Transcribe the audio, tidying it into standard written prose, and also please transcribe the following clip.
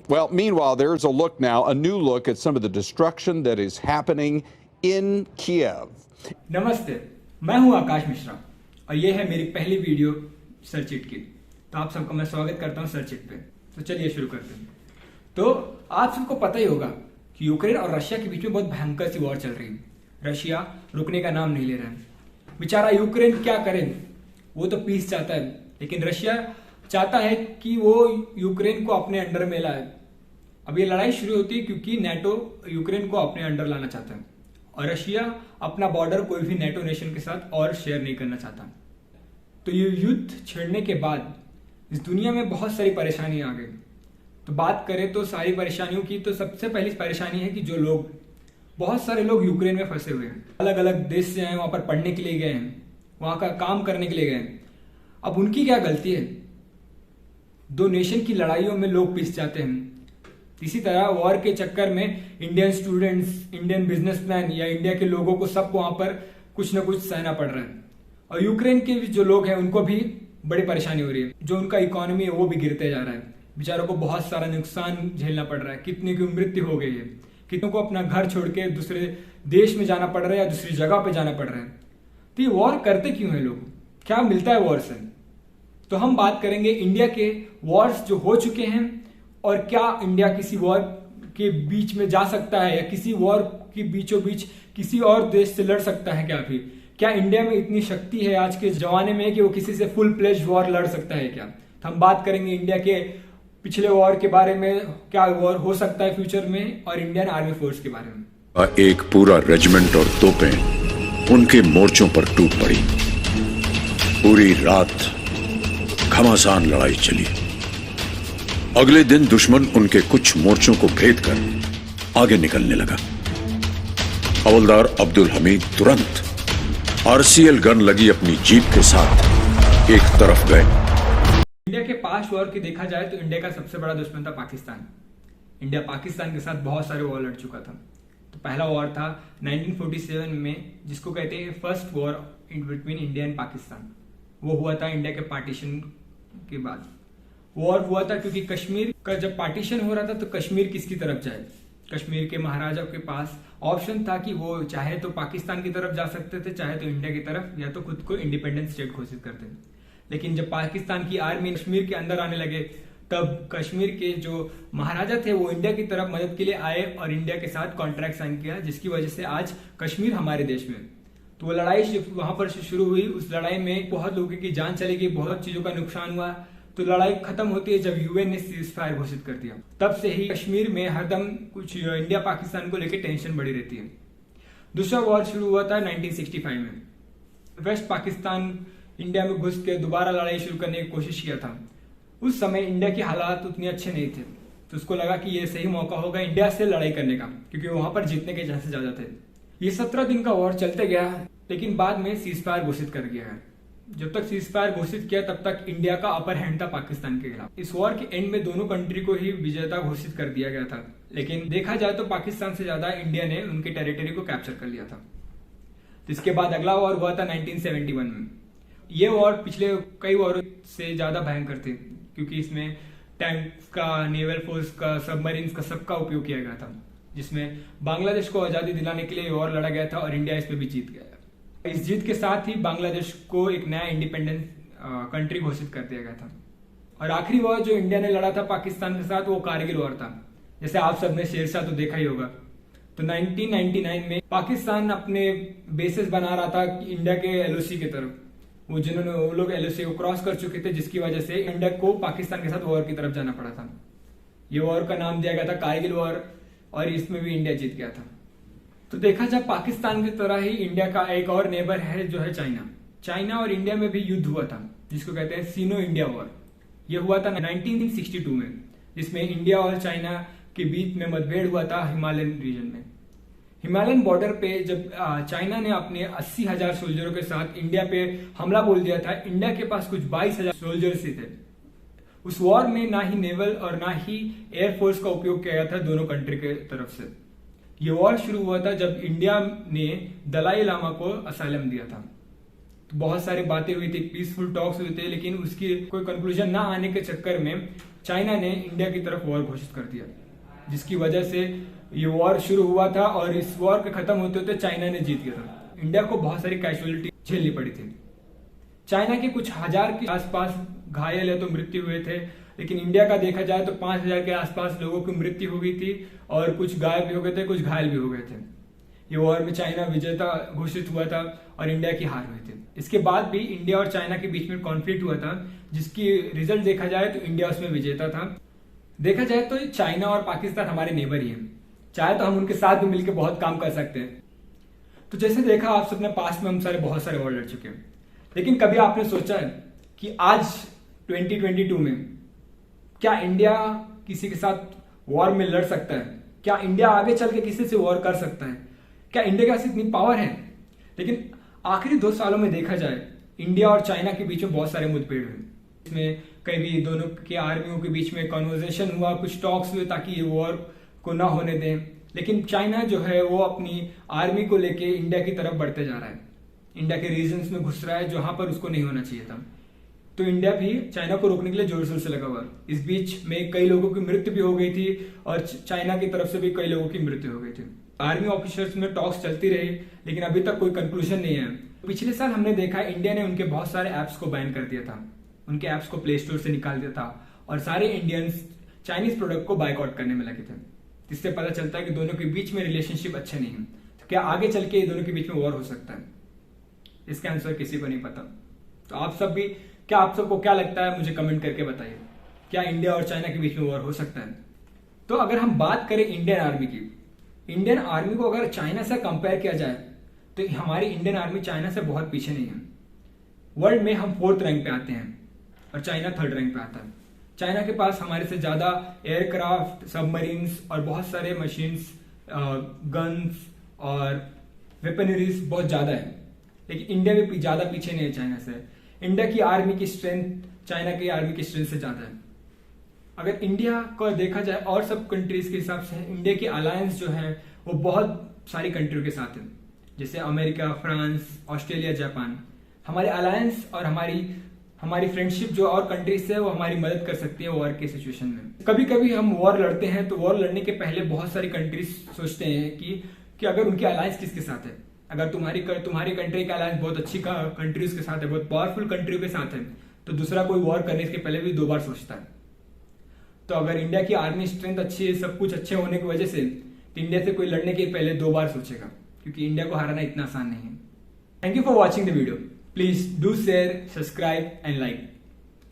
Well, meanwhile, there's a look now, a new look at some of the destruction that is happening in Kiev. नमस्ते, मैं हूं आकाश मिश्रा और ये है मेरी पहली वीडियो सर्चिट की। तो आप सबका मैं स्वागत करता हूं सर्चिट पे। तो चलिए शुरू करते हैं। तो आप सबको पता ही होगा कि यूक्रेन और रशिया के बीच में बहुत भयंकर सी वॉर चल रही है। रशिया रुकने का नाम नहीं ले रहा है। बेचारा यूक्रेन क्या करे, वो तो पीस चाहता है, लेकिन रशिया चाहता है कि वो यूक्रेन को अपने अंडर में लाए। अब ये लड़ाई शुरू होती है क्योंकि नेटो यूक्रेन को अपने अंडर लाना चाहता है और रशिया अपना बॉर्डर कोई भी नेटो नेशन के साथ और शेयर नहीं करना चाहता। तो ये युद्ध छिड़ने के बाद इस दुनिया में बहुत सारी परेशानी आ गई। तो बात करें तो सारी परेशानियों की, तो सबसे पहली परेशानी है कि जो लोग, बहुत सारे लोग यूक्रेन में फंसे हुए हैं, अलग अलग देश से आए, वहां पर पढ़ने के लिए गए हैं, वहां का काम करने के लिए गए हैं। अब उनकी क्या गलती है? दो नेशन की लड़ाइयों में लोग पिस जाते हैं। इसी तरह वॉर के चक्कर में इंडियन स्टूडेंट्स, इंडियन बिजनेसमैन या इंडिया के लोगों को सबको वहां पर कुछ ना कुछ सहना पड़ रहा है। और यूक्रेन के जो लोग हैं उनको भी बड़ी परेशानी हो रही है। जो उनका इकोनॉमी है वो भी गिरते जा रहा है। बेचारों को बहुत सारा नुकसान झेलना पड़ रहा है। कितने की मृत्यु हो गई है, कितनों को अपना घर छोड़ के दूसरे देश में जाना पड़ रहा है या दूसरी जगह पे जाना पड़ रहा है। तो ये वॉर करते क्यों है लोग? क्या मिलता है वॉर से? तो हम बात करेंगे इंडिया के वॉर्स जो हो चुके हैं और क्या इंडिया किसी वॉर के बीच में जा सकता है या किसी वॉर के बीचों बीच किसी और देश से लड़ सकता है। क्या इंडिया में इतनी शक्ति है आज के जमाने में कि वो किसी से फुल प्लेज वॉर लड़ सकता है क्या? तो हम बात करेंगे इंडिया के पिछले वॉर के बारे में, क्या वॉर हो सकता है फ्यूचर में, और इंडियन आर्मी फोर्स के बारे में। एक पूरा रेजिमेंट और तोपें उनके मोर्चों पर टूट पड़ी। पूरी रात घमासान लड़ाई चली। अगले दिन दुश्मन उनके कुछ मोर्चों को भेद कर आगे निकलने लगा। हवलदार अब्दुल हमीद तुरंत आरसीएल गन लगी अपनी जीप के साथ एक तरफ गए। इंडिया के पास्ट वॉर की देखा जाए तो इंडिया का सबसे बड़ा दुश्मन था पाकिस्तान। इंडिया पाकिस्तान के साथ बहुत सारे वॉर लड़ चुका था। तो पहला वॉर था 1947 में, जिसको कहते हैं first war in between India and Pakistan. वो हुआ था इंडिया के पार्टीशन के बाद। वॉर हुआ था क्योंकि कश्मीर का जब पार्टीशन हो रहा था तो कश्मीर किसकी तरफ जाए? कश्मीर के महाराजा के पास ऑप्शन था कि वो चाहे तो पाकिस्तान की तरफ जा सकते थे, चाहे तो इंडिया की तरफ, या तो खुद को इंडिपेंडेंट स्टेट घोषित करते थे। लेकिन जब पाकिस्तान की आर्मी कश्मीर के अंदर आने लगे तब कश्मीर के जो महाराजा थे वो इंडिया की तरफ मदद के लिए आए और इंडिया के साथ कॉन्ट्रैक्ट साइन किया, जिसकी वजह से आज कश्मीर हमारे देश में। तो वो लड़ाई वहां पर शुरू हुई। उस लड़ाई में बहुत लोगों की जान चली गई, बहुत चीजों का नुकसान हुआ। तो लड़ाई खत्म होती है जब यूएन ने सीज फायर घोषित कर दिया। तब से ही कश्मीर में हरदम कुछ इंडिया पाकिस्तान को लेकर टेंशन बढ़ी रहती है। दूसरा वॉर शुरू हुआ था 1965 में। वेस्ट पाकिस्तान इंडिया में घुस के दोबारा लड़ाई शुरू करने की कोशिश किया था। उस समय इंडिया के हालात उतने अच्छे नहीं थे, तो उसको लगा कि ये सही मौका होगा इंडिया से लड़ाई करने का, क्योंकि वहां पर जीतने के चांसेस ज्यादा थे। ये 17 दिन का वॉर चलते गया, लेकिन बाद में सीज फायर घोषित कर दिया गया। जब तक सीज फायर घोषित किया तब तक इंडिया का अपर हैंड था पाकिस्तान के खिलाफ। इस वॉर के एंड में दोनों कंट्री को ही विजेता घोषित कर दिया गया था, लेकिन देखा जाए तो पाकिस्तान से ज्यादा इंडिया ने उनकी टेरिटरी को कैप्चर कर लिया था। इसके बाद अगला वॉर हुआ था 1971 में। ये वॉर पिछले कई वॉर से ज्यादा भयंकर थे, क्योंकि इसमें टैंक्स का, नेवल फोर्स का, सबमरीन्स का सबका उपयोग किया गया था, जिसमें बांग्लादेश को आजादी दिलाने के लिए वॉर लड़ा गया था और इंडिया इस पे भी जीत गया। इस जीत के साथ ही बांग्लादेश को एक नया इंडिपेंडेंट कंट्री घोषित कर दिया गया था। और आखिरी वॉर जो इंडिया ने लड़ा था पाकिस्तान के साथ वो कारगिल वॉर था। जैसे आप सबने शेरशाह तो देखा ही होगा। तो 1999 में पाकिस्तान अपने बेसिस बना रहा था इंडिया के एलओसी की तरफ। वो लोग एलओसी को क्रॉस कर चुके थे, जिसकी वजह से इंडिया को पाकिस्तान के साथ वॉर की तरफ जाना पड़ा था। ये वॉर का नाम दिया गया था कारगिल वॉर और इसमें भी इंडिया जीत गया था। तो देखा जाए पाकिस्तान की तरह ही इंडिया का एक और नेबर है जो है चाइना। चाइना और इंडिया में भी युद्ध हुआ था, जिसको कहते हैं सीनो इंडिया वॉर। यह हुआ था 1962 में, जिसमें इंडिया और चाइना के बीच में मतभेद हुआ था हिमालयन रीजन में। हिमालयन बॉर्डर पे जब चाइना ने अपने 80,000 सोल्जरों के साथ इंडिया पे हमला बोल दिया था, इंडिया के पास कुछ 22,000 सोल्जर्स ही थे। उस वॉर में ना ही नेवल और ना ही एयरफोर्स का उपयोग किया गया था दोनों कंट्री के तरफ से। ये वॉर शुरू हुआ था जब इंडिया ने दलाई लामा को असाइलम दिया था। तो बहुत सारी बातें हुई थी, पीसफुल टॉक्स हुए थे, लेकिन उसकी कोई कंक्लूजन ना आने के चक्कर में चाइना ने इंडिया की तरफ वॉर घोषित कर दिया, जिसकी वजह से ये वॉर शुरू हुआ था और इस वॉर के खत्म होते होते चाइना ने जीत गया था। इंडिया को बहुत सारी कैजुअलिटी झेलनी पड़ी थी। चाइना के कुछ हजार के आसपास घायल या तो मृत्यु हुए थे, लेकिन इंडिया का देखा जाए तो 5000 के आसपास लोगों की मृत्यु हो गई थी और कुछ गायब भी हो गए थे, कुछ घायल भी हो गए थे। ये वॉर में चाइना विजेता घोषित हुआ था और इंडिया की हार हुई थी। इसके बाद भी इंडिया और चाइना के बीच में कॉन्फ्लिक्ट हुआ था, जिसकी रिजल्ट देखा जाए तो इंडिया उसमें विजेता था। देखा जाए तो चाइना और पाकिस्तान हमारे नेबर ही हैं, चाहे तो हम उनके साथ भी मिलकर बहुत काम कर सकते हैं। तो जैसे देखा आप सबने, पास्ट में हम बहुत सारे वॉर लड़ चुके हैं, लेकिन कभी आपने सोचा है कि आज 2022 में क्या इंडिया किसी के साथ वॉर में लड़ सकता है? क्या इंडिया आगे चल के किसी से वॉर कर सकता है? क्या इंडिया के पास इतनी पावर है? लेकिन आखिरी 2 सालों में देखा जाए, इंडिया और चाइना के बीच में बहुत सारे मुठभेड़ हुए। इसमें कभी दोनों के आर्मियों के बीच में कॉन्वर्जेशन हुआ, कुछ टॉक्स हुए ताकि ये वॉर को ना होने दें, लेकिन चाइना जो है वो अपनी आर्मी को लेके इंडिया की तरफ बढ़ते जा रहा है, इंडिया के रीजन्स में घुस रहा है जहां पर उसको नहीं होना चाहिए था। तो इंडिया भी चाइना को रोकने के लिए जोर शोर से लगा हुआ। इस बीच में कई लोगों की मृत्यु भी हो गई थी और चाइना की तरफ से भी कई लोगों की मृत्यु हो गई थी। आर्मी ऑफिसर्स में टॉक्स चलती रही, लेकिन अभी तक कोई कंक्लूजन नहीं है। पिछले साल हमने देखा इंडिया ने उनके बहुत सारे ऐप्स को बैन कर दिया था, उनके ऐप्स को प्ले स्टोर से निकाल दिया था और सारे इंडियंस चाइनीज प्रोडक्ट को बाइकआउट करने में लगे थे। इससे पता चलता है कि दोनों के बीच में रिलेशनशिप अच्छे नहीं है। तो क्या आगे चल के दोनों के बीच में वॉर हो सकता है? इसका आंसर किसी को नहीं पता। तो आप सब भी, क्या आप सबको क्या लगता है, मुझे कमेंट करके बताइए, क्या इंडिया और चाइना के बीच में वॉर हो सकता है? तो अगर हम बात करें इंडियन आर्मी की, इंडियन आर्मी को अगर चाइना से कंपेयर किया जाए तो हमारी इंडियन आर्मी चाइना से बहुत पीछे नहीं है। वर्ल्ड में हम 4th रैंक पे आते हैं और चाइना 3rd रैंक पे आता है। चाइना के पास हमारे से ज्यादा एयरक्राफ्ट, सबमरीन्स और बहुत सारे मशीन्स, गन्स और वेपनरीज बहुत ज्यादा है, लेकिन इंडिया भी ज्यादा पीछे नहीं है चाइना से। इंडिया की आर्मी की स्ट्रेंथ चाइना की आर्मी की स्ट्रेंथ से ज्यादा है। अगर इंडिया को देखा जाए और सब कंट्रीज के हिसाब से, इंडिया की अलायंस जो है वो बहुत सारी कंट्रियों के साथ है, जैसे अमेरिका, फ्रांस, ऑस्ट्रेलिया, जापान। हमारे अलायंस और हमारी फ्रेंडशिप जो और कंट्रीज से है वो हमारी मदद कर सकती है वॉर के सिचुएशन में। कभी कभी हम वॉर लड़ते हैं तो वॉर लड़ने के पहले बहुत सारी कंट्रीज सोचते हैं कि अगर उनकी अलायंस किसके साथ है, अगर तुम्हारी कंट्री का अलायंस बहुत अच्छी कंट्रीज के साथ है, बहुत पावरफुल कंट्री के साथ है, तो दूसरा कोई वॉर करने के पहले भी 2 बार सोचता है। तो अगर इंडिया की आर्मी स्ट्रेंथ अच्छी है, सब कुछ अच्छे होने की वजह से, तो इंडिया से कोई लड़ने के पहले 2 बार सोचेगा, क्योंकि इंडिया को हराना इतना आसान नहीं है। Thank you for watching the video. Please do share, subscribe and like.